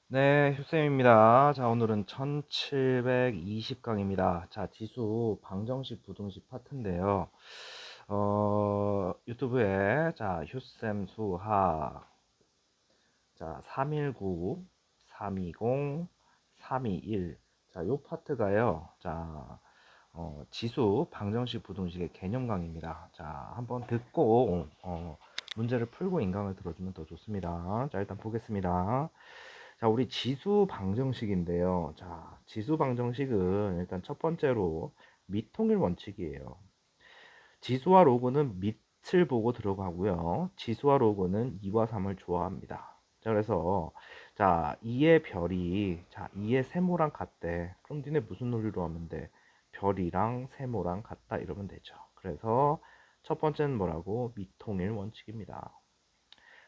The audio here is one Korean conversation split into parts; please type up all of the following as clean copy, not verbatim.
네, 휴쌤입니다. 자, 오늘은 1720강입니다. 자, 지수 방정식 부등식 파트인데요. 유튜브에, 자, 휴쌤 수학, 자, 319, 320, 321. 자, 요 파트가요. 자, 지수 방정식 부등식의 개념 강의입니다. 자, 한번 듣고, 문제를 풀고 인강을 들어주면 더 좋습니다. 자, 일단 보겠습니다. 자, 우리 지수 방정식인데요. 자, 지수 방정식은 일단 첫 번째로 밑통일 원칙이에요. 지수와 로그는 밑을 보고 들어가고요. 지수와 로그는 2와 3을 좋아합니다. 자, 그래서 자, 2의 별이 자, 2의 세모랑 같대. 그럼 니네 무슨 논리로 하면 돼? 별이랑 세모랑 같다 이러면 되죠. 그래서 첫 번째는 뭐라고? 밑통일 원칙입니다.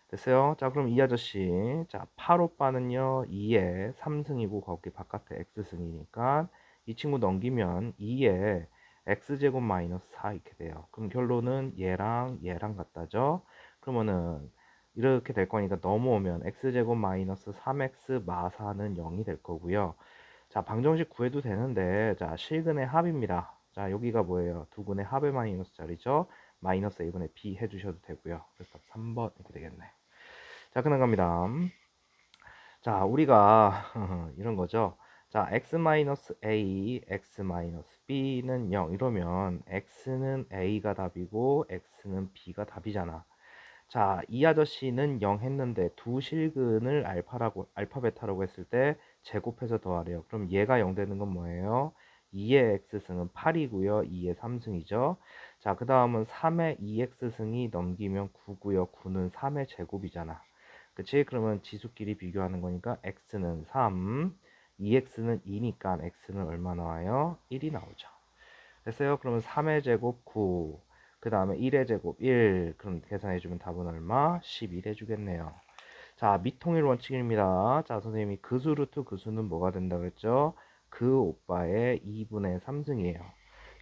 됐어요? 자, 그럼 이 아저씨, 자, 8오빠는요, 2에 3승이고, 거기 바깥에 x승이니까, 이 친구 넘기면 2에 x제곱 마이너스 4 이렇게 돼요. 그럼 결론은 얘랑 얘랑 같다죠? 그러면은, 이렇게 될 거니까 넘어오면 x제곱 마이너스 3x 마사는 0이 될 거고요. 자, 방정식 구해도 되는데, 자, 실근의 합입니다. 자, 여기가 뭐예요? 두 근의 합의 마이너스 자리죠? 마이너스 a분의 b 해주셔도 되고요. 그래서 3번 이렇게 되겠네. 자, 그럼 갑니다. 자, 우리가 이런 거죠. 자, x-a, x-b는 0 이러면 x는 a가 답이고 x는 b가 답이잖아. 자, 이 아저씨는 0 했는데 두 실근을 알파 베타라고 했을 때 제곱해서 더하래요. 그럼 얘가 0 되는 건 뭐예요? 2의 x승은 8이고요. 2의 3승이죠. 자, 그 다음은 3의 2x승이 넘기면 9고요. 9는 3의 제곱이잖아. 그치? 그러면 지수끼리 비교하는 거니까 x는 3, 2x는 2니까 x는 얼마 나와요? 1이 나오죠. 됐어요? 그러면 3의 제곱 9, 그 다음에 1의 제곱 1, 그럼 계산해주면 답은 얼마? 11 해주겠네요. 자, 미통일 원칙입니다. 자, 선생님이 그수 루트 그수는 뭐가 된다 그랬죠? 그 오빠의 2분의 3승이에요.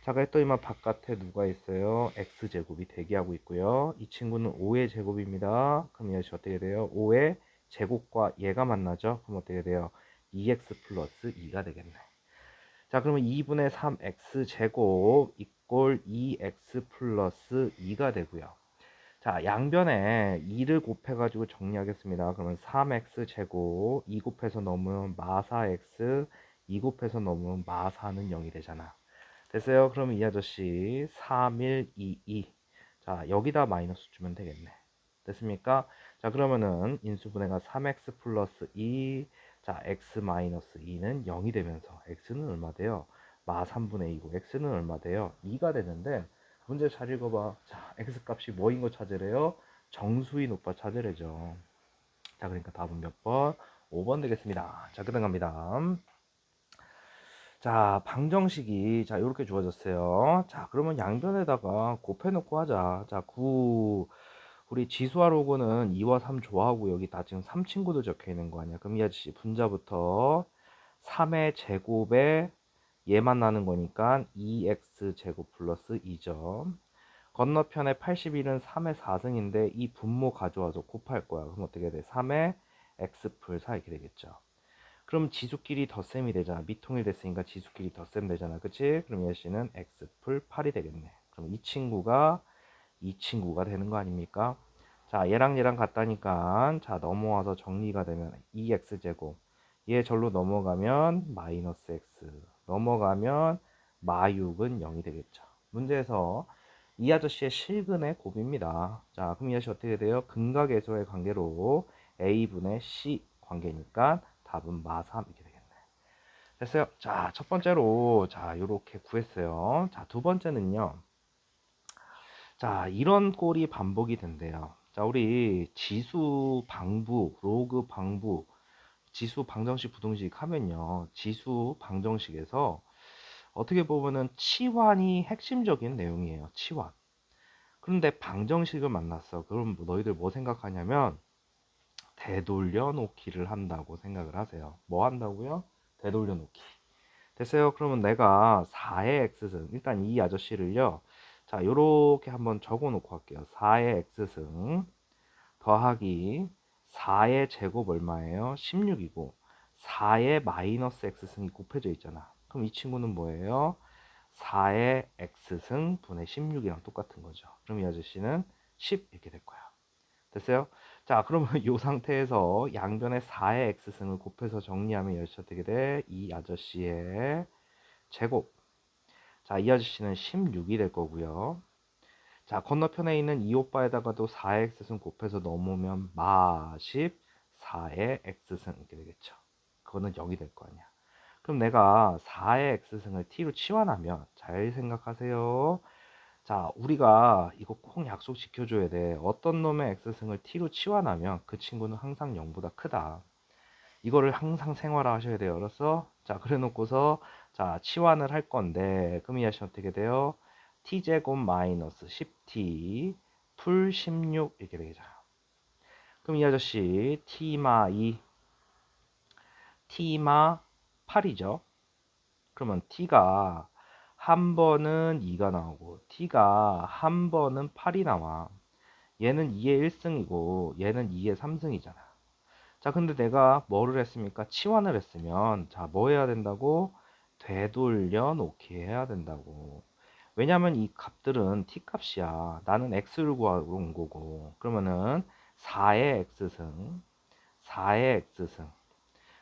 자, 그랬더니만 바깥에 누가 있어요? x제곱이 대기하고 있고요. 이 친구는 5의 제곱입니다. 그럼 이것이 어떻게 돼요? 5의 제곱과 얘가 만나죠? 그럼 어떻게 돼요? 2x 플러스 2가 되겠네. 자, 그러면 2분의 3x제곱 이꼴 2x 플러스 2가 되고요. 자, 양변에 2를 곱해가지고 정리하겠습니다. 그러면 3x제곱 2 곱해서 넘으면 마사x 2 곱해서 넘으면 마사는 0이 되잖아. 됐어요? 그럼 이 아저씨 3, 1, 2, 2. 자, 여기다 마이너스 주면 되겠네. 됐습니까? 자, 그러면은 인수분해가 3x 플러스 2, 자, x 마이너스 2는 0이 되면서 x는 얼마 돼요? 마 3분의 2고 x는 얼마 돼요? 2가 되는데 문제 잘 읽어봐. 자, x 값이 뭐인 거 찾으래요? 정수인 오빠 찾으래죠. 자, 그러니까 답은 몇 번? 5번 되겠습니다. 자, 그다음 갑니다. 자, 방정식이 자 이렇게 주어졌어요. 자, 그러면 양변에다가 곱해놓고 하자. 자, 9 우리 지수와 로그는 2와 3 좋아하고 여기 다 지금 3 친구도 적혀 있는 거 아니야? 그럼 이 아저씨 분자부터 3의 제곱에 얘만 나는 거니까 2x 제곱 플러스 2점. 건너편에 81은 3의 4승인데 이 분모 가져와서 곱할 거야. 그럼 어떻게 돼? 3의 x 풀 4 이렇게 되겠죠. 그럼 지수끼리 덧셈이 되잖아. 미통일 됐으니까 지수끼리 덧셈 되잖아. 그치? 그럼 얘씨는 x풀 8이 되겠네. 그럼 이 친구가 되는 거 아닙니까? 자, 얘랑 같다니까 자, 넘어와서 정리가 되면 2x제곱 얘 절로 넘어가면 마이너스 x 넘어가면 마육은 0이 되겠죠. 문제에서 이 아저씨의 실근의 곱입니다. 자, 그럼 이 아저씨 어떻게 돼요? 근각에서의 관계로 a분의 c 관계니까 답은 마3 이렇게 되겠네. 됐어요. 자, 첫 번째로 자, 요렇게 구했어요. 자, 두 번째는요. 자, 이런 꼴이 반복이 된대요. 자, 우리 지수 방부, 로그 방부, 지수 방정식 부등식 하면요. 지수 방정식에서 어떻게 보면은 치환이 핵심적인 내용이에요. 치환. 그런데 방정식을 만났어. 그럼 너희들 뭐 생각하냐면 되돌려 놓기를 한다고 생각을 하세요. 뭐 한다고요? 되돌려 놓기. 됐어요? 그러면 내가 4의 x승 일단 이 아저씨를요. 자, 요렇게 한번 적어 놓고 할게요. 4의 x승 더하기 4의 제곱 얼마예요? 16이고 4의 마이너스 x승이 곱해져 있잖아. 그럼 이 친구는 뭐예요? 4의 x승 분의 16이랑 똑같은 거죠. 그럼 이 아저씨는 10 이렇게 될 거야. 됐어요? 자, 그러면 이 상태에서 양변에 4의 x승을 곱해서 정리하면 이 아저씨 어떻게 돼? 이 아저씨의 제곱. 자, 이 아저씨는 16이 될 거고요. 자, 건너편에 있는 이 오빠에다가도 4의 x승 곱해서 넘으면 마10 4의 x승 이렇게 되겠죠. 그거는 0이 될 거 아니야. 그럼 내가 4의 x승을 t로 치환하면 잘 생각하세요. 자, 우리가 이거 꼭 약속 지켜줘야 돼. 어떤 놈의 x승을 t로 치환하면 그 친구는 항상 0보다 크다. 이거를 항상 생활화하셔야 돼요. 알았어? 자, 그래 놓고서 자, 치환을 할 건데 그럼 이 아저씨 어떻게 돼요? t제곱 마이너스 10t 풀 16 이렇게 되잖아. 그럼 이 아저씨 t마 2 t마 8이죠. 그러면 t가 한 번은 2가 나오고 t가 한 번은 8이 나와. 얘는 2의 1승이고 얘는 2의 3승이잖아. 자, 근데 내가 뭐를 했습니까? 치환을 했으면 자, 뭐 해야 된다고? 되돌려 놓기 해야 된다고. 왜냐면 이 값들은 t 값이야. 나는 x를 구하러 온 거고. 그러면은 4의 x승, 4의 x승.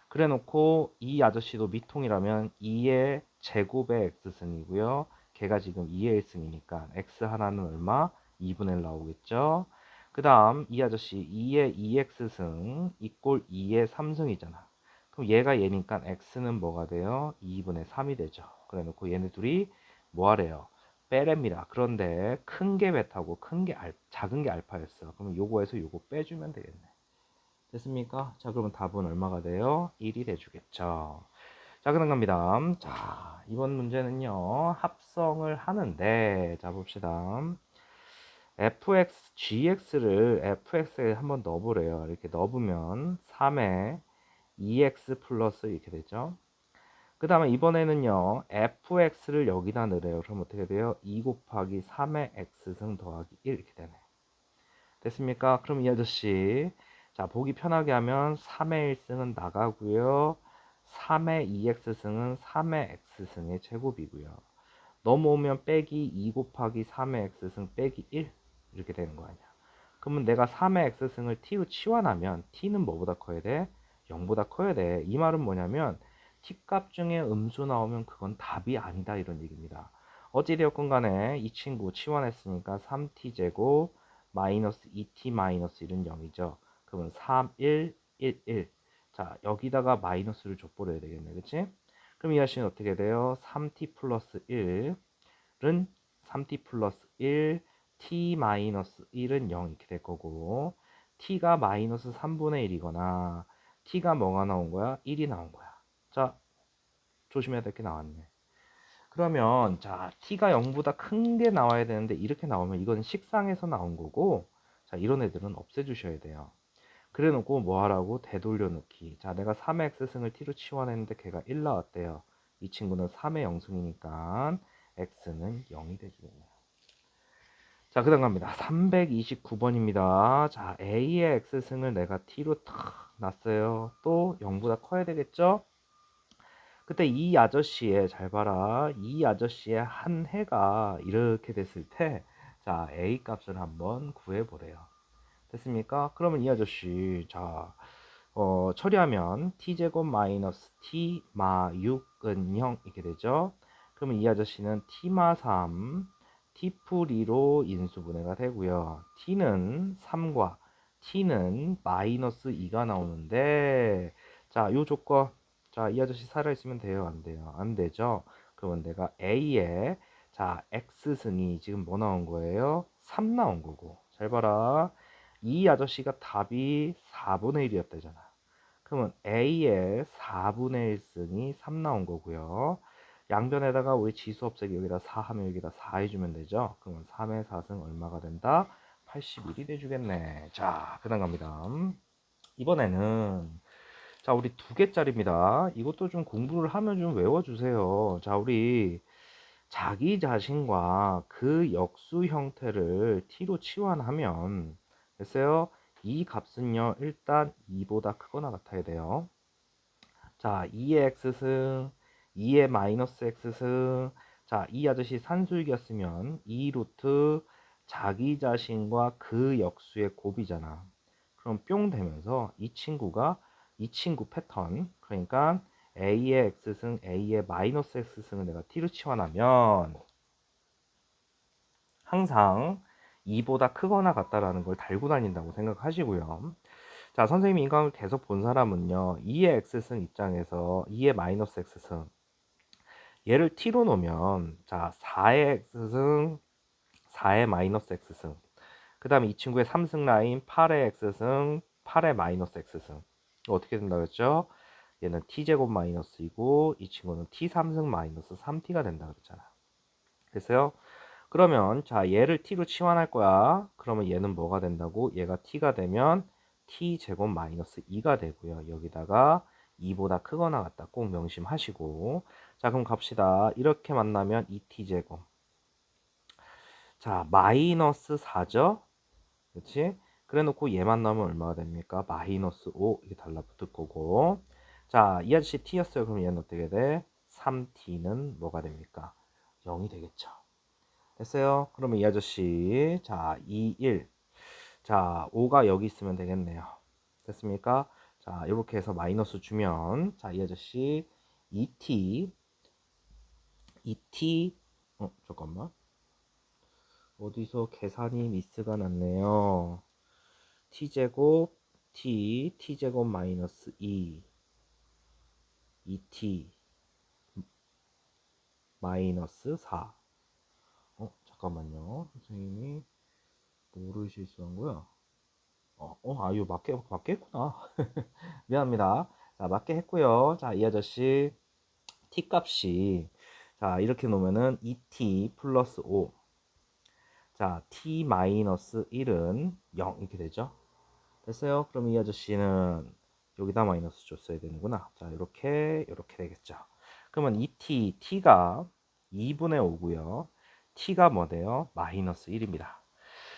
그래 놓고 이 아저씨도 미통이라면 2의 제곱의 x승이고요. 걔가 지금 2의 1승이니까 x 하나는 얼마? 2분의 1 나오겠죠. 그 다음 이 아저씨 2의 2x승 이꼴 2의 3승이잖아. 그럼 얘가 얘니까 x는 뭐가 돼요? 2분의 3이 되죠. 그래 놓고 얘네 둘이 뭐 하래요? 빼랩니다. 그런데 큰 게 베타고 작은 게 알파였어. 그럼 요거에서 요거 빼주면 되겠네. 됐습니까? 자, 그러면 답은 얼마가 돼요? 1이 돼주겠죠. 자, 그럼 갑니다. 자, 이번 문제는요, 합성을 하는데, 자, 봅시다. gx를 fx에 한번 넣어보래요. 이렇게 넣어보면 3에 2x 플러스 이렇게 되죠. 그 다음에 이번에는요, fx를 여기다 넣으래요. 그럼 어떻게 돼요? 2 곱하기 3의 x승 더하기 1 이렇게 되네. 됐습니까? 그럼 이 아저씨 자, 보기 편하게 하면 3의 1승은 나가고요. 3의 2x승은 3의 x승의 제곱이고요. 넘어오면 빼기 2 곱하기 3의 x승 빼기 1 이렇게 되는 거 아니야. 그러면 내가 3의 x승을 t로 치환하면 t는 뭐보다 커야 돼? 0보다 커야 돼. 이 말은 뭐냐면 t값 중에 음수 나오면 그건 답이 아니다 이런 얘기입니다. 어찌되었건 간에 이 친구 치환했으니까 3t제곱 마이너스 2t 마이너스 1은 0이죠. 그러면 3, 1, 1, 1. 자, 여기다가 마이너스를 줘버려야 되겠네. 그치? 그럼 이 아저씨는 어떻게 돼요? 3t 플러스 1은 3t 플러스 1, t 마이너스 1은 0 이렇게 될 거고 t가 마이너스 3분의 1이거나 t가 뭐가 나온 거야? 1이 나온 거야. 자, 조심해야 될 게 나왔네. 그러면 자, t가 0보다 큰 게 나와야 되는데 이렇게 나오면 이건 식상에서 나온 거고 자, 이런 애들은 없애주셔야 돼요. 그래 놓고 뭐 하라고? 되돌려 놓기. 자, 내가 3의 x승을 t로 치환했는데 걔가 1 나왔대요. 이 친구는 3의 영승이니까 x는 0이 되주겠네요. 자, 그 다음 갑니다. 329번입니다. 자, a의 x승을 내가 t로 탁 놨어요. 또 0보다 커야 되겠죠? 그때 이 아저씨의 잘 봐라. 이 아저씨의 한 해가 이렇게 됐을 때 자, a 값을 한번 구해 보래요. 됐습니까? 그러면 이 아저씨 자, 처리하면 t제곱 마이너스 t 마 6은 0 이렇게 되죠. 그러면 이 아저씨는 t 마 3 t풀 2로 인수분해가 되고요. t는 3과 t는 마이너스 2가 나오는데 자, 요 조건 자, 이 아저씨 살아있으면 돼요? 안 돼요? 안 되죠? 그러면 내가 A에 자, X승이 지금 뭐 나온 거예요? 3 나온 거고. 잘 봐라. 이 아저씨가 답이 4분의 1이었다잖아. 그러면 A의 4분의 1승이 3 나온 거고요. 양변에다가 우리 지수 없애기 여기다 4 하면 여기다 4 해주면 되죠. 그러면 3의 4승 얼마가 된다? 81이 돼주겠네. 자, 그 다음 갑니다. 이번에는 자, 우리 2개짜리입니다. 이것도 좀 공부를 하면 좀 외워주세요. 자, 우리 자기 자신과 그 역수 형태를 t로 치환하면 됐어요? 이 값은요, 일단 2보다 크거나 같아야 돼요. 자, 2의 x승, 2의 마이너스 x승. 자, 이 아저씨 산술기였으면 2 루트 자기 자신과 그 역수의 곱이잖아. 그럼 뿅 되면서 이 친구가 이 친구 패턴, 그러니까 a의 x승, a의 마이너스 x승을 내가 t로 치환하면 항상 2보다 크거나 같다라는 걸 달고 다닌다고 생각하시고요. 자, 선생님이 인강을 계속 본 사람은요, 2의 x승 입장에서 2의 마이너스 x승, 얘를 t로 놓으면, 자, 4의 x승, 4의 마이너스 x승, 그 다음에 이 친구의 3승 라인 8의 x승, 8의 마이너스 x승. 어떻게 된다고 했죠? 얘는 t제곱 마이너스이고 이 친구는 t3승 마이너스 3t가 된다고 그랬잖아. 됐어요? 그러면 자, 얘를 t로 치환할 거야. 그러면 얘는 뭐가 된다고? 얘가 t가 되면 t제곱 마이너스 2가 되고요. 여기다가 2보다 크거나 같다 꼭 명심하시고. 자, 그럼 갑시다. 이렇게 만나면 2t제곱. 자, 마이너스 4죠? 그렇지? 그래 놓고 얘만 나오면 얼마가 됩니까? 마이너스 5 이게 달라붙을 거고. 자, 이 아저씨 t였어요. 그럼 얘는 어떻게 돼? 3t는 뭐가 됩니까? 0이 되겠죠. 됐어요? 그러면 이 아저씨, 자, 2, 1. 자, 5가 여기 있으면 되겠네요. 됐습니까? 자, 이렇게 해서 마이너스 주면, 자, 이 아저씨 2t, 2t, 잠깐만. 어디서 계산이 미스가 났네요. t제곱, t제곱 마이너스 2t 마이너스 4. 잠깐만요. 선생님이 뭐를 실수한 거야? 이거 맞게 했구나. 미안합니다. 자, 맞게 했고요. 자, 이 아저씨 t 값이 자, 이렇게 놓으면은 2t 플러스 5. 자, t 마이너스 1은 0 이렇게 되죠. 됐어요? 그럼 이 아저씨는 여기다 마이너스 줬어야 되는구나. 자, 이렇게 되겠죠. 그러면 2t, t가 2분의 5고요. t가 뭐 돼요? 마이너스 1입니다.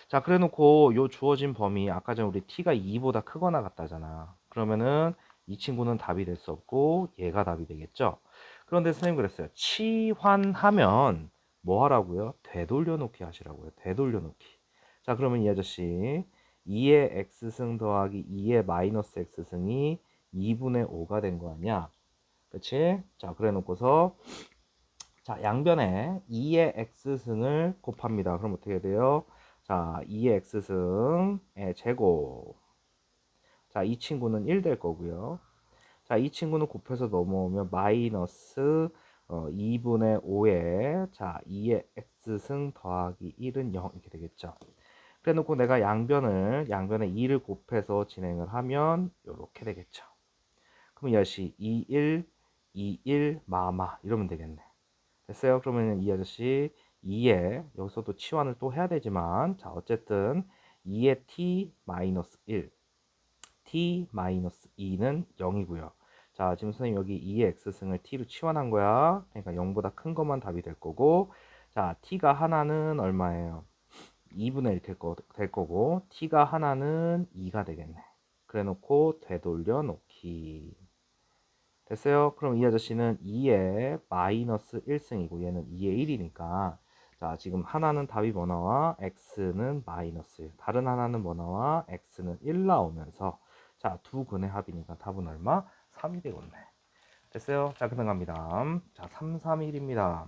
자, 그래 놓고 요 주어진 범위 아까 전에 우리 t가 2보다 크거나 같다잖아. 그러면은 이 친구는 답이 될 수 없고 얘가 답이 되겠죠. 그런데 선생님 그랬어요. 치환하면 뭐 하라고요? 되돌려 놓기 하시라고요. 되돌려 놓기. 자, 그러면 이 아저씨 2의 x승 더하기 2의 마이너스 x승이 2분의 5가 된 거 아니야? 그치? 자, 그래 놓고서 자, 양변에 2의 x승을 곱합니다. 그럼 어떻게 돼요? 자, 2의 x승의 제곱. 자, 이 친구는 1 될 거고요. 자, 이 친구는 곱해서 넘어오면 마이너스 2분의 5에 자, 2의 x승 더하기 1은 0 이렇게 되겠죠. 그래 놓고 내가 양변에 2를 곱해서 진행을 하면 이렇게 되겠죠. 그럼 이것이 2, 1, 2, 1, 마마 이러면 되겠네. 됐어요? 그러면 이 아저씨 2에 여기서도 치환을 또 해야 되지만 자, 어쨌든 2의 t 마이너스 1 t 마이너스 2는 0이고요. 자, 지금 선생님 여기 2의 x승을 t로 치환한 거야. 그러니까 0보다 큰 것만 답이 될 거고, 자, t가 하나는 얼마예요? 2분의 1 될 거고, t가 하나는 2가 되겠네. 그래 놓고 되돌려 놓기. 됐어요? 그럼 이 아저씨는 2의 마이너스 1승이고 얘는 2의 1이니까 자, 지금 하나는 답이 뭐 나와? x는 마이너스 1. 다른 하나는 뭐 나와? x는 1 나오면서 자, 두 근의 합이니까 답은 얼마? 3이 되겠네. 됐어요? 자, 그다음 갑니다. 자, 3, 3, 1입니다.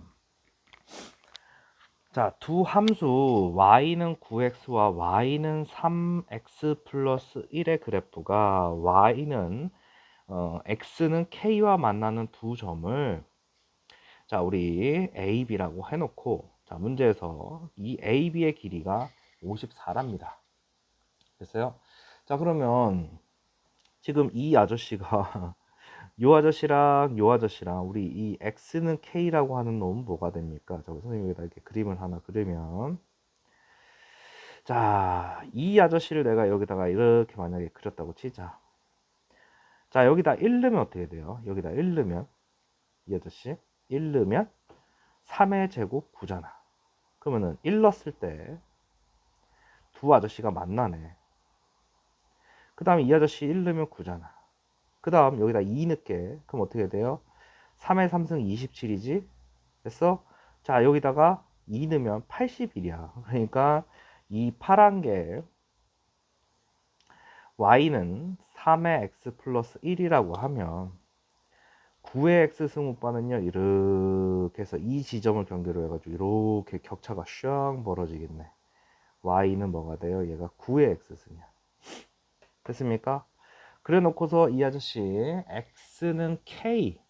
자, 두 함수 y는 9x와 y는 3x 플러스 1의 그래프가 y는 x는 k와 만나는 두 점을 자, 우리 AB라고 해놓고 자, 문제에서 이 AB의 길이가 54랍니다. 됐어요? 자, 그러면 지금 이 아저씨가 요 아저씨랑 요 아저씨랑 우리 이 x는 k라고 하는 놈은 뭐가 됩니까? 자, 선생님이 여기다 이렇게 그림을 하나 그리면 자, 이 아저씨를 내가 여기다가 이렇게 만약에 그렸다고 치자. 자, 여기다 1 넣으면 어떻게 돼요? 여기다 1 넣으면 이 아저씨 1 넣으면 3의 제곱 9잖아. 그러면은 1 넣었을 때 두 아저씨가 만나네. 그 다음에 이 아저씨 1 넣으면 9잖아. 그 다음 여기다 2 넣게. 그럼 어떻게 돼요? 3의 3승 27이지? 됐어? 자, 여기다가 2 넣으면 81이야. 그러니까 이 파란 게 y는 3의 x 플러스 1이라고 하면 9의 x 승우파는요 이렇게 해서 이 지점을 경계로 해가지고 이렇게 격차가 슝 벌어지겠네. y는 뭐가 돼요? 얘가 9의 x 승이야. 됐습니까? 그래 놓고서 이 아저씨 x는 k,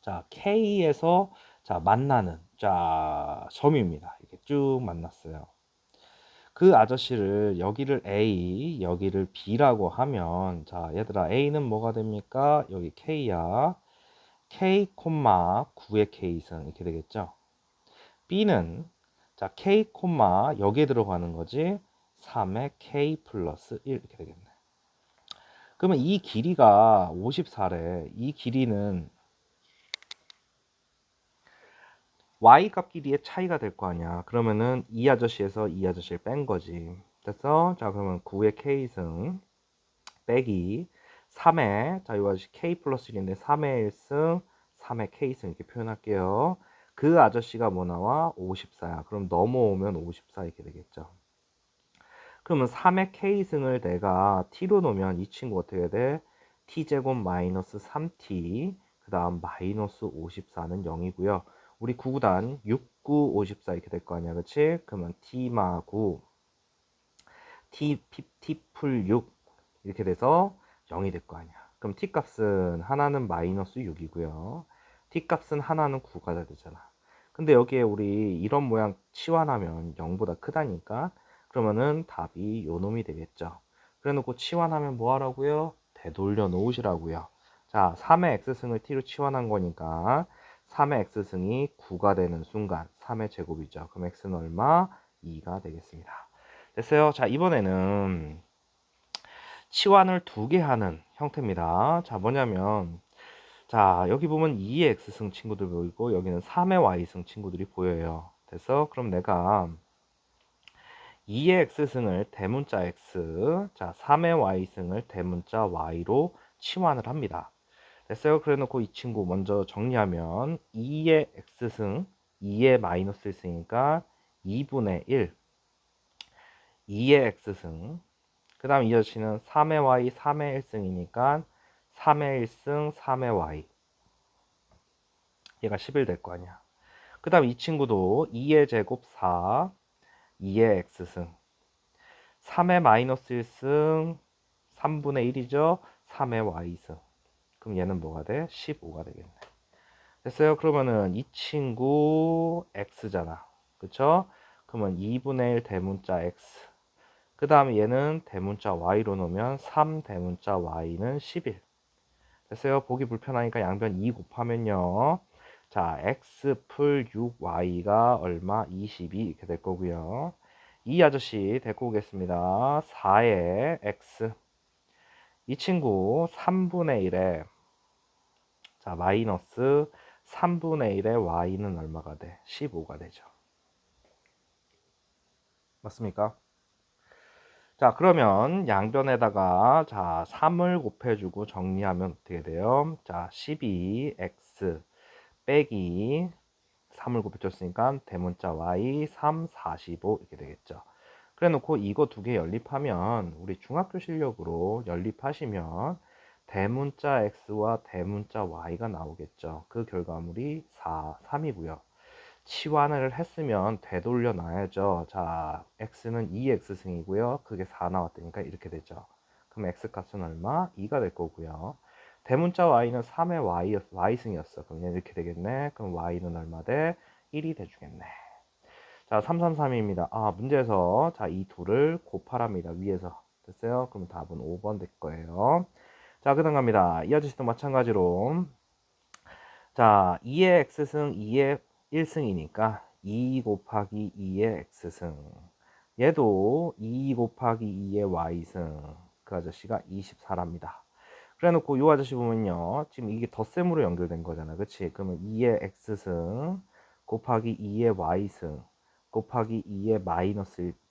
자 k에서 자 만나는 자 점입니다. 이렇게 쭉 만났어요. 그 아저씨를 여기를 A, 여기를 B라고 하면 자 얘들아 A는 뭐가 됩니까? 여기 K야. K, 9의 K승 이렇게 되겠죠. B는 자 K, 여기에 들어가는 거지. 3의 K 플러스 1 이렇게 되겠네. 그러면 이 길이가 54래. 이 길이는 y 값 길이의 차이가 될 거 아니야. 그러면은 이 아저씨에서 이 아저씨를 뺀 거지. 됐어? 자 그러면 9의 K승 빼기 3의 자 이거 아저씨 K 플러스 1인데 3의 1승 3의 K승 이렇게 표현할게요. 그 아저씨가 뭐 나와? 54야. 그럼 넘어오면 54 이렇게 되겠죠. 그러면 3의 K승을 내가 T로 놓으면 이 친구 어떻게 돼? T제곱 마이너스 3T 그 다음 마이너스 54는 0이고요. 우리 구구단 6, 9, 54 이렇게 될 거 아니야. 그치? 그러면 T마 9 T 풀 6 이렇게 돼서 0이 될 거 아니야. 그럼 t 값은 하나는 마이너스 6이고요. t 값은 하나는 9가 되잖아. 근데 여기에 우리 이런 모양 치환하면 0보다 크다니까 그러면은 답이 요 놈이 되겠죠. 그래 놓고 치환하면 뭐 하라고요? 되돌려 놓으시라고요. 자, 3의 x승을 t로 치환한 거니까 3의 x승이 9가 되는 순간 3의 제곱이죠. 그럼 x는 얼마? 2가 되겠습니다. 됐어요. 자, 이번에는 치환을 두 개 하는 형태입니다. 자, 뭐냐면 자, 여기 보면 2의 x승 친구들 보이고 여기는 3의 y승 친구들이 보여요. 됐어? 그럼 내가 2의 x승을 대문자 x, 자, 3의 y승을 대문자 y로 치환을 합니다. 됐어요? 그래 놓고 이 친구 먼저 정리하면 2의 x승, 2의 마이너스 1승이니까 2분의 1, 2의 x승, 그 다음 이 아저씨는 3의 y, 3의 1승이니까 3의 1승, 3의 y. 얘가 11 될 거 아니야. 그 다음 이 친구도 2의 제곱 4, 2의 x승. 3의 마이너스 1승, 3분의 1이죠. 3의 y승. 그럼 얘는 뭐가 돼? 15가 되겠네. 됐어요? 그러면은 이 친구 x잖아. 그쵸? 그러면 2분의 1 대문자 x. 그 다음에 얘는 대문자 y로 놓으면 3 대문자 y는 11. 됐어요? 보기 불편하니까 양변 2 곱하면요. 자, x 풀 6y가 얼마? 22 이렇게 될 거고요. 이 아저씨 데리고 오겠습니다. 4의 x. 이 친구 3분의 1에 자, 마이너스 3분의 1의 y는 얼마가 돼? 15가 되죠. 맞습니까? 자, 그러면 양변에다가 자 3을 곱해주고 정리하면 어떻게 돼요? 자, 12x 빼기 3을 곱해줬으니까 대문자 y 3, 45 이렇게 되겠죠. 그래 놓고 이거 두 개 연립하면 우리 중학교 실력으로 연립하시면 대문자 x와 대문자 y가 나오겠죠. 그 결과물이 4, 3이고요. 치환을 했으면 되돌려 놔야죠. 자, x는 2x승이고요. 그게 4 나왔다니까 이렇게 되죠. 그럼 x 값은 얼마? 2가 될 거고요. 대문자 y는 3의 y승이었어. 그럼 이렇게 되겠네. 그럼 y는 얼마 돼? 1이 돼주겠네. 자, 333입니다. 아, 문제에서 자, 이 둘을 곱하랍니다. 위에서. 됐어요? 그럼 답은 5번 될 거예요. 자, 그 다음 갑니다. 이 아저씨도 마찬가지로 자, 2의 x승, 2의 1승이니까 2 곱하기 2의 x승. 얘도 2 곱하기 2의 y승. 그 아저씨가 24랍니다. 그래 놓고 이 아저씨 보면요. 지금 이게 덧셈으로 연결된 거잖아. 그치? 그러면 2의 x승 곱하기 2의 y승 곱하기 2의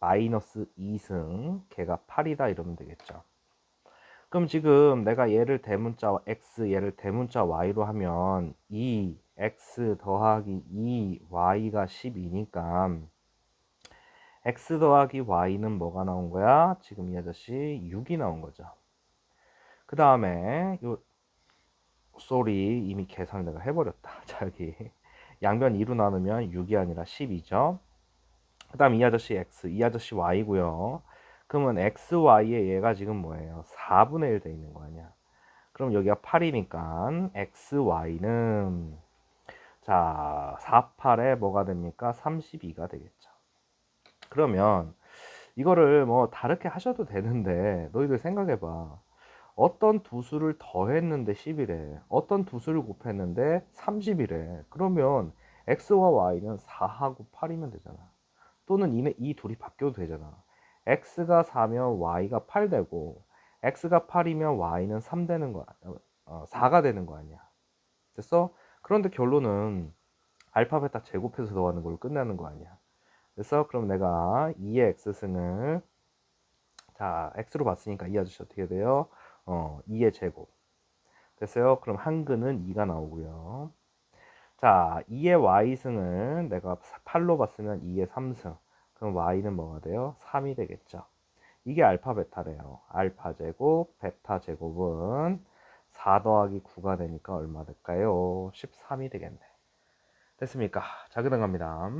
마이너스 2승 걔가 8이다 이러면 되겠죠. 그럼 지금 내가 얘를 대문자 x, 얘를 대문자 y로 하면 2x 더하기 2y가 12니까 x 더하기 y는 뭐가 나온 거야? 지금 이 아저씨 6이 나온 거죠. 그 다음에 요 쏘리 이미 계산을 내가 해버렸다. 자, 여기 양변 2로 나누면 6이 아니라 10이죠. 그 다음 이 아저씨 x, 이 아저씨 y고요. 그러면 x, y에 얘가 지금 뭐예요? 4분의 1 돼 있는 거 아니야. 그럼 여기가 8이니까 x, y는 자 4, 8에 뭐가 됩니까? 32가 되겠죠. 그러면 이거를 뭐 다르게 하셔도 되는데 너희들 생각해봐. 어떤 두 수를 더했는데 10이래. 어떤 두 수를 곱했는데 30이래. 그러면 x와 y는 4하고 8이면 되잖아. 또는 이 둘이 바뀌어도 되잖아. x가 4면 y가 8 되고 x가 8이면 y는 3 되는 거 4가 되는 거 아니야. 됐어? 그런데 결론은 알파 베타 제곱해서 더하는 걸로 끝나는 거 아니야. 그래서 그럼 내가 2의 x승을 자 x로 봤으니까 이 아저씨 어떻게 돼요? 2의 제곱 됐어요? 그럼 한근은 2가 나오고요. 자 2의 y승을 내가 8로 봤으면 2의 3승 그럼 y는 뭐가 돼요? 3이 되겠죠. 이게 알파 베타래요. 알파 제곱 베타 제곱은 4 더하기 9가 되니까 얼마 될까요? 13이 되겠네. 됐습니까? 자, 그다음 갑니다.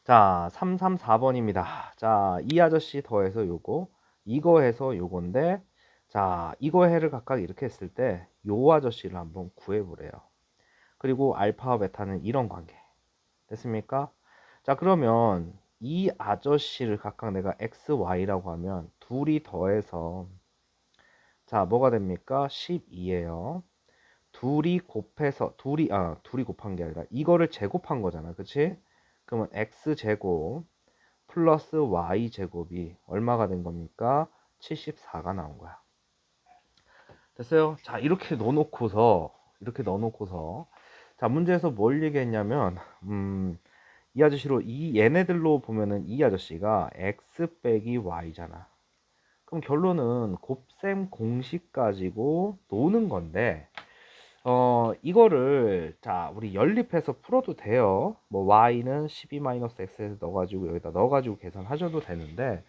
자, 334번입니다. 자, 이 아저씨 더해서 요거, 이거 해서 요건데, 자, 이거 해를 각각 이렇게 했을 때, 요 아저씨를 한번 구해보래요. 그리고 알파와 베타는 이런 관계. 됐습니까? 자, 그러면 이 아저씨를 각각 내가 x, y라고 하면, 둘이 더해서, 자, 뭐가 됩니까? 12예요. 둘이 곱한 게 아니라, 이거를 제곱한 거잖아. 그치? 그러면 x제곱, 플러스 y제곱이 얼마가 된 겁니까? 74가 나온 거야. 됐어요? 자, 이렇게 넣어놓고서 자, 문제에서 뭘 얘기했냐면 이 아저씨로 얘네들로 보면은 이 아저씨가 x 빼기 y잖아. 그럼 결론은 곱셈 공식 가지고 노는 건데 이거를 자 우리 연립해서 풀어도 돼요. 뭐 y는 12-x에서 넣어가지고 여기다 넣어가지고 계산하셔도 되는데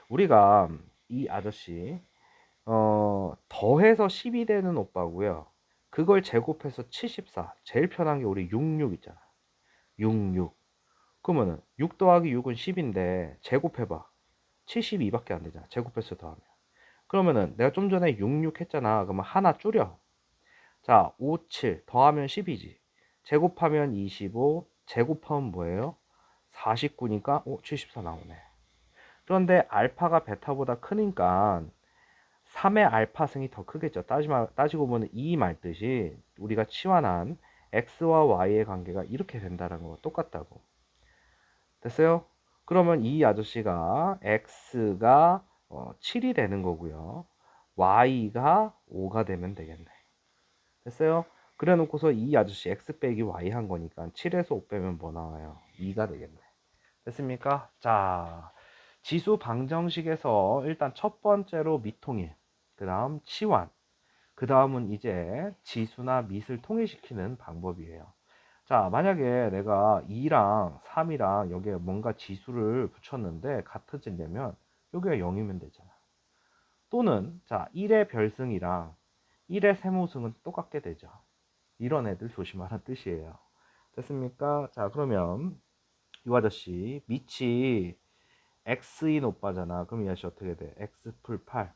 우리가 이 아저씨 더해서 10이 되는 오빠고요. 그걸 제곱해서 74. 제일 편한 게 우리 66 있잖아. 66. 그러면은 6 더하기 6은 10인데 제곱해봐. 72밖에 안 되잖아. 제곱해서 더하면. 그러면은 내가 좀 전에 66 했잖아. 그러면 하나 줄여. 자, 5, 7 더하면 10이지. 제곱하면 25, 제곱하면 뭐예요? 49니까 74 나오네. 그런데 알파가 베타보다 크니까 3의 알파승이 더 크겠죠. 따지고 보면 이 말뜻이 우리가 치환한 x와 y의 관계가 이렇게 된다는 거 똑같다고. 됐어요? 그러면 이 아저씨가 x가 7이 되는 거고요. y가 5가 되면 되겠네. 됐어요? 그래 놓고서 이 아저씨 x 빼기 y 한 거니까 7에서 5 빼면 뭐 나와요? 2가 되겠네. 됐습니까? 자, 지수 방정식에서 일단 첫 번째로 미통일, 그 다음 치환, 그 다음은 이제 지수나 밑을 통일시키는 방법이에요. 자, 만약에 내가 2랑 3이랑 여기에 뭔가 지수를 붙였는데 같아지려면 여기가 0이면 되잖아. 또는 자, 1의 별승이랑 1의 세모승은 똑같게 되죠. 이런 애들 조심하라는 뜻이에요. 됐습니까? 자, 그러면 이 아저씨 밑이 x인 오빠잖아. 그럼 이 아저씨 어떻게 돼? x 풀 8.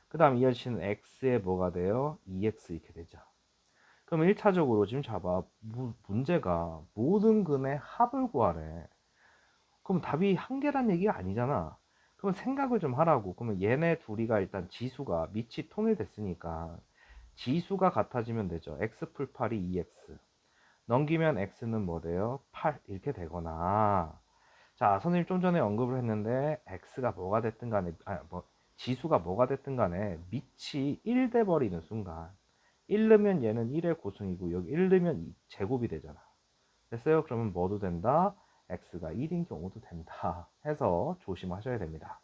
그 다음 이 아저씨는 x에 뭐가 돼요? 2x 이렇게 되죠. 그럼 1차적으로 지금 잡아. 문제가 모든 근의 합을 구하래. 그럼 답이 한 개란 얘기가 아니잖아. 그럼 생각을 좀 하라고. 그러면 얘네 둘이가 일단 지수가 밑이 통일됐으니까 지수가 같아지면 되죠. x 풀 8이 2x. 넘기면 x는 뭐 돼요? 8 이렇게 되거나 자 선생님 좀 전에 언급을 했는데 x가 뭐가 됐든 간에 지수가 뭐가 됐든 간에 밑이 1 돼 버리는 순간 1 넣으면 얘는 1의 고승이고 여기 1 넣으면 제곱이 되잖아. 됐어요? 그러면 뭐도 된다? x가 1인 경우도 된다 해서 조심하셔야 됩니다.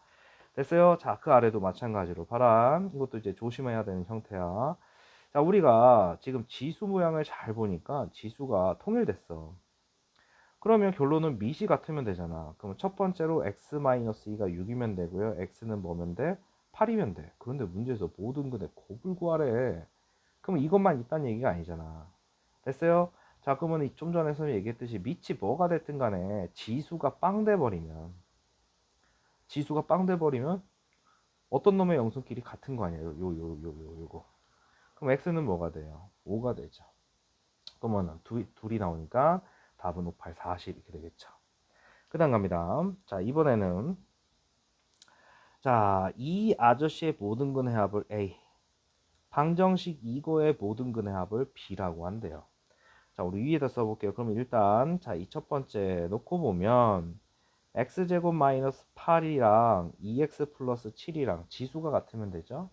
됐어요? 자, 그 아래도 마찬가지로 바람. 이것도 이제 조심해야 되는 형태야. 자, 우리가 지금 지수 모양을 잘 보니까 지수가 통일됐어. 그러면 결론은 미시 같으면 되잖아. 그럼 첫 번째로 x-2가 6이면 되고요. x는 뭐면 돼? 8이면 돼. 그런데 문제에서 모든 근의 곱을 구하래. 그럼 이것만 있다는 얘기가 아니잖아. 됐어요? 자, 그러면 좀 전에 선생님이 얘기했듯이 밑이 뭐가 됐든 간에 지수가 빵 돼버리면 어떤 놈의 영수끼리 같은 거 아니에요? 요거. 그럼 x는 뭐가 돼요? 5가 되죠. 그러면 둘이 나오니까 답은 5, 8, 40 이렇게 되겠죠. 그 다음 갑니다. 자, 이번에는 자, 이 아저씨의 모든 근의 합을 A, 방정식 이거의 모든 근의 합을 B라고 한대요. 자, 우리 위에다 써볼게요. 그러면 일단 자, 이 첫 번째 놓고 보면 x제곱 마이너스 8이랑 2x 플러스 7이랑 지수가 같으면 되죠.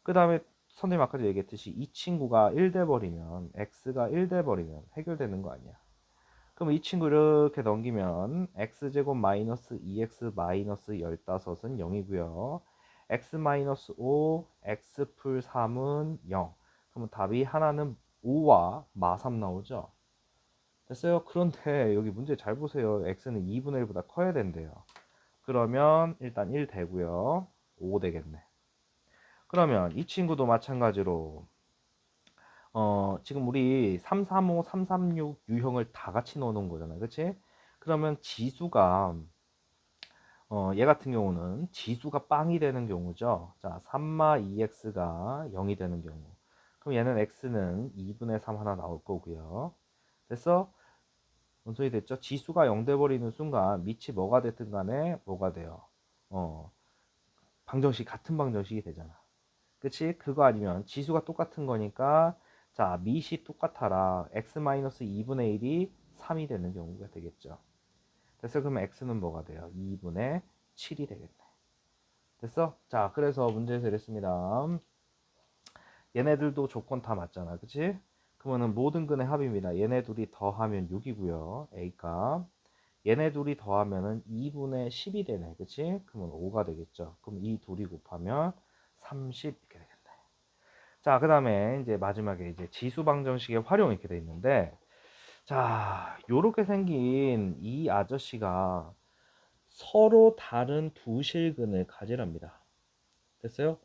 그 다음에 선생님 아까 얘기했듯이 이 친구가 1 돼버리면 x가 1 돼버리면 해결되는 거 아니야. 그럼 이 친구 이렇게 넘기면 x제곱 마이너스 2x 마이너스 15은 0이고요. x 마이너스 5, x 풀 3은 0. 그러면 답이 하나는 5와 마3 나오죠. 됐어요? 그런데 여기 문제 잘 보세요. x는 2분의 1보다 커야 된대요. 그러면 일단 1 되고요. 5 되겠네. 그러면 이 친구도 마찬가지로 지금 우리 335, 336 유형을 다 같이 넣어 놓은 거잖아요. 그치? 그러면 지수가 얘 같은 경우는 지수가 빵이 되는 경우죠. 자, 3마 2x가 0이 되는 경우. 그럼 얘는 x는 2분의 3 하나 나올 거고요. 됐어? 뭔 소리 됐죠? 지수가 0 돼버리는 순간 밑이 뭐가 됐든 간에 뭐가 돼요? 어, 같은 방정식이 되잖아. 그치? 그거 아니면 지수가 똑같은 거니까 자, 밑이 똑같아라. x-2분의 1이 3이 되는 경우가 되겠죠. 됐어? 그러면 x는 뭐가 돼요? 2분의 7이 되겠네. 됐어? 자, 그래서 문제에서 이랬습니다. 얘네들도 조건 다 맞잖아. 그치? 그러면은 모든 근의 합입니다. 얘네 둘이 더하면 6이고요. A값. 얘네 둘이 더하면은 2분의 10이 되네. 그치? 그러면 5가 되겠죠. 그럼 이 둘이 곱하면 30 이렇게 되겠네. 자, 그 다음에 이제 마지막에 이제 지수 방정식의 활용 이렇게 돼 있는데, 자, 요렇게 생긴 이 아저씨가 서로 다른 두 실근을 가지랍니다. 됐어요?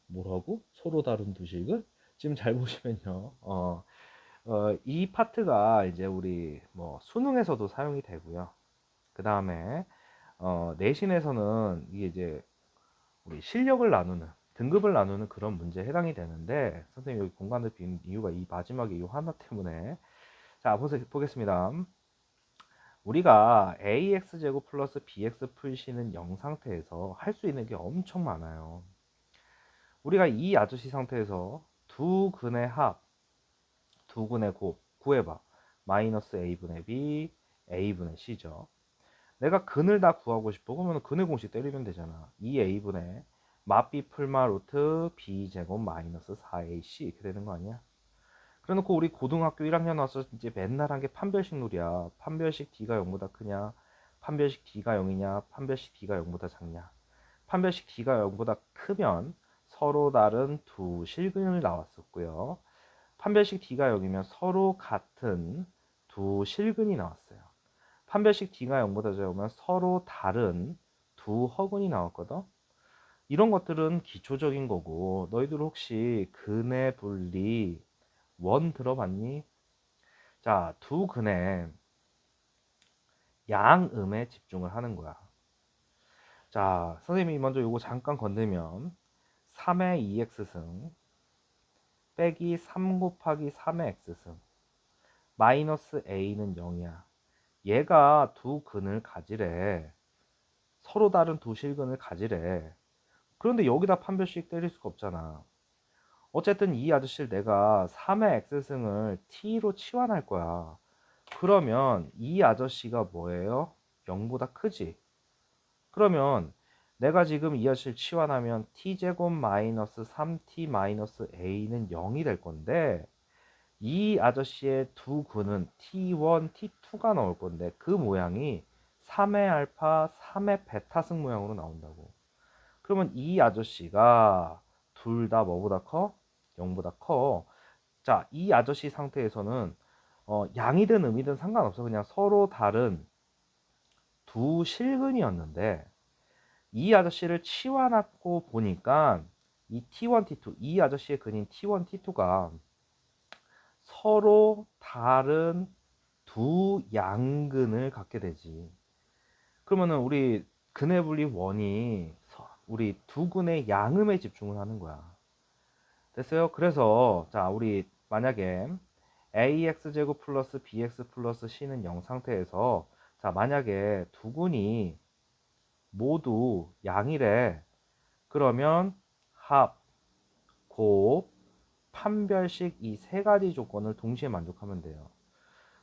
뭐라고? 서로 다른 두 실근? 지금 잘 보시면요. 이 파트가 이제 우리 뭐 수능에서도 사용이 되고요. 그 다음에 내신에서는 이게 이제 우리 실력을 나누는 등급을 나누는 그런 문제에 해당이 되는데 선생님 여기 공간을 빈 이유가 이 마지막에 이 하나 때문에 자 보겠습니다. 우리가 ax제곱 플러스 bx 풀시는 0 상태에서 할 수 있는 게 엄청 많아요. 우리가 이 아저씨 상태에서 두 근의 합, 두 근의 곱 구해봐. 마이너스 a분의 b, a분의 c죠. 내가 근을 다 구하고 싶어. 그러면 근의 공식 때리면 되잖아. 2a분의 마b 풀마 루트 b제곱 마이너스 4ac 이렇게 되는 거 아니야? 그래놓고 우리 고등학교 1학년 와서 이제 맨날 한 게 판별식 놀이야. 판별식 d가 0보다 크냐? 판별식 d가 0이냐? 판별식 d가 0보다 작냐? 판별식 d가 0보다 크면 서로 다른 두 실근을 나왔었고요. 판별식 d가 0이면 서로 같은 두 실근이 나왔어요. 판별식 d가 0보다 작으면 서로 다른 두 허근이 나왔거든. 이런 것들은 기초적인 거고 너희들 혹시 근의 분리 원 들어봤니? 자, 두 근의 양음에 집중을 하는 거야. 자, 선생님이 먼저 이거 잠깐 건들면 3의 2x승 빼기 3 곱하기 3의 x승 마이너스 a는 0이야. 얘가 두 근을 가지래. 서로 다른 두 실근을 가지래. 그런데 여기다 판별식 때릴 수가 없잖아. 어쨌든 이 아저씨를 내가 3의 x승을 t로 치환할 거야. 그러면 이 아저씨가 뭐예요? 0보다 크지? 그러면 내가 지금 이 아저씨를 치환하면 t제곱 마이너스 3t 마이너스 a는 0이 될 건데 이 아저씨의 두 근은 t1, t2가 나올 건데 그 모양이 3의 알파, 3의 베타 승 모양으로 나온다고. 그러면 이 아저씨가 둘 다 뭐보다 커? 0보다 커. 자, 이 아저씨 상태에서는 양이든 음이든 상관없어. 그냥 서로 다른 두 실근이었는데 이 아저씨를 치환하고 보니까 이 T1, T2, 이 아저씨의 근인 T1, T2가 서로 다른 두 양근을 갖게 되지. 그러면은 우리 근의 분리 원이 우리 두 근의 양음에 집중을 하는 거야. 됐어요? 그래서 자, 우리 만약에 ax제곱 플러스 bx 플러스 c는 0 상태에서 자, 만약에 두 근이 모두 양이래. 그러면 합, 곱, 판별식 이 세 가지 조건을 동시에 만족하면 돼요.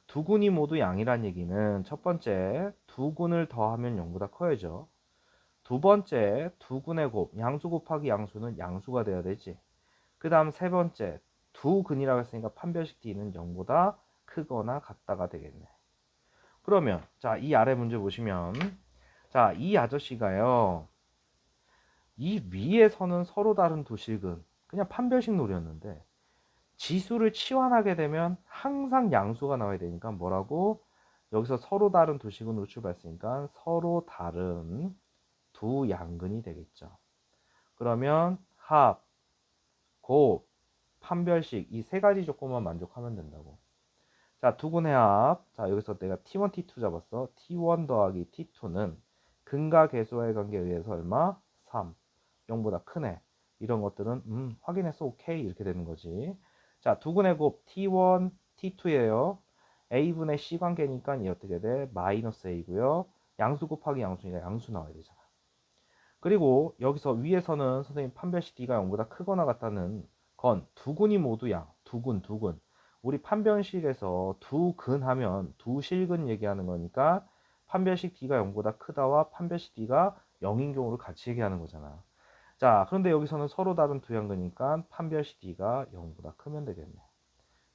두 군이 모두 양이란 얘기는 첫 번째, 두 군을 더하면 0보다 커야죠. 두 번째, 두 군의 곱, 양수 곱하기 양수는 양수가 돼야 되지. 그 다음 세 번째, 두 근이라고 했으니까 판별식 D는 0보다 크거나 같다가 되겠네. 그러면 자, 이 아래 문제 보시면 자, 이 아저씨가요. 이 위에서는 서로 다른 두 실근, 그냥 판별식 놀이였는데 지수를 치환하게 되면 항상 양수가 나와야 되니까 뭐라고? 여기서 서로 다른 두 식은으로 출발했으니까 서로 다른 두 양근이 되겠죠. 그러면 합, 곱, 판별식 이 세 가지 조건만 만족하면 된다고. 자, 두근의 합. 자, 여기서 내가 T1, T2 잡았어. T1 더하기 T2는 근과 계수와의 관계에 의해서 얼마? 3. 0보다 크네. 이런 것들은 확인해서 오케이 이렇게 되는 거지. 자, 두근의 곱 T1, T2예요. A분의 C 관계니까 이 어떻게 돼? 마이너스 A고요. 양수 곱하기 양수니까 양수 나와야 되잖아. 그리고 여기서 위에서는 선생님 판별식 D가 0보다 크거나 같다는 건 두 근이 모두 양, 두 근. 우리 판별식에서 두 근 하면 두 실근 얘기하는 거니까 판별식 D가 0보다 크다와 판별식 D가 0인 경우를 같이 얘기하는 거잖아. 자, 그런데 여기서는 서로 다른 두 양근이니까 판별식 D가 0보다 크면 되겠네.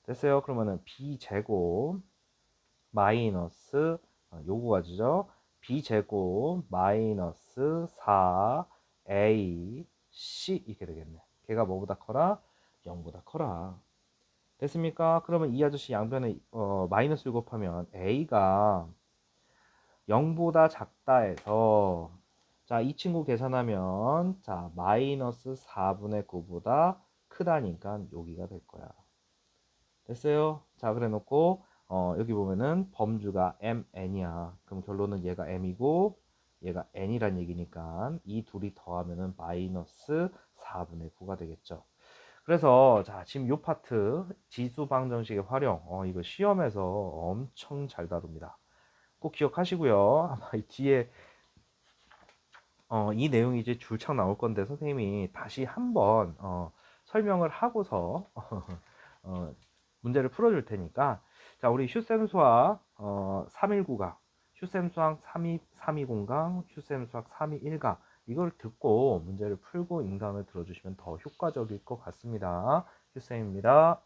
됐어요? 그러면은 B제곱 마이너스 요거 가지죠. B제곱 마이너스 4A C 이렇게 되겠네. 걔가 뭐보다 커라? 0보다 커라. 됐습니까? 그러면 이 아저씨 양변에 마이너스를 곱하면 A가 0보다 작다 해서 자, 이 친구 계산하면 자, 마이너스 4분의 9보다 크다니까 여기가 될 거야. 됐어요? 자, 그래 놓고 여기 보면은 범주가 mn이야. 그럼 결론은 얘가 m이고 얘가 n이란 얘기니까 이 둘이 더하면은 마이너스 4분의 9가 되겠죠. 그래서 자, 지금 요 파트 지수 방정식의 활용 이거 시험에서 엄청 잘 다룹니다. 꼭 기억하시고요. 아마 이 뒤에 이 내용이 이제 줄창 나올 건데 선생님이 다시 한번 설명을 하고서 문제를 풀어줄 테니까 자, 우리 슈쌤 수학 319강, 슈쌤 수학 320강, 슈쌤 수학 321강 이걸 듣고 문제를 풀고 인강을 들어주시면 더 효과적일 것 같습니다. 슈쌤입니다.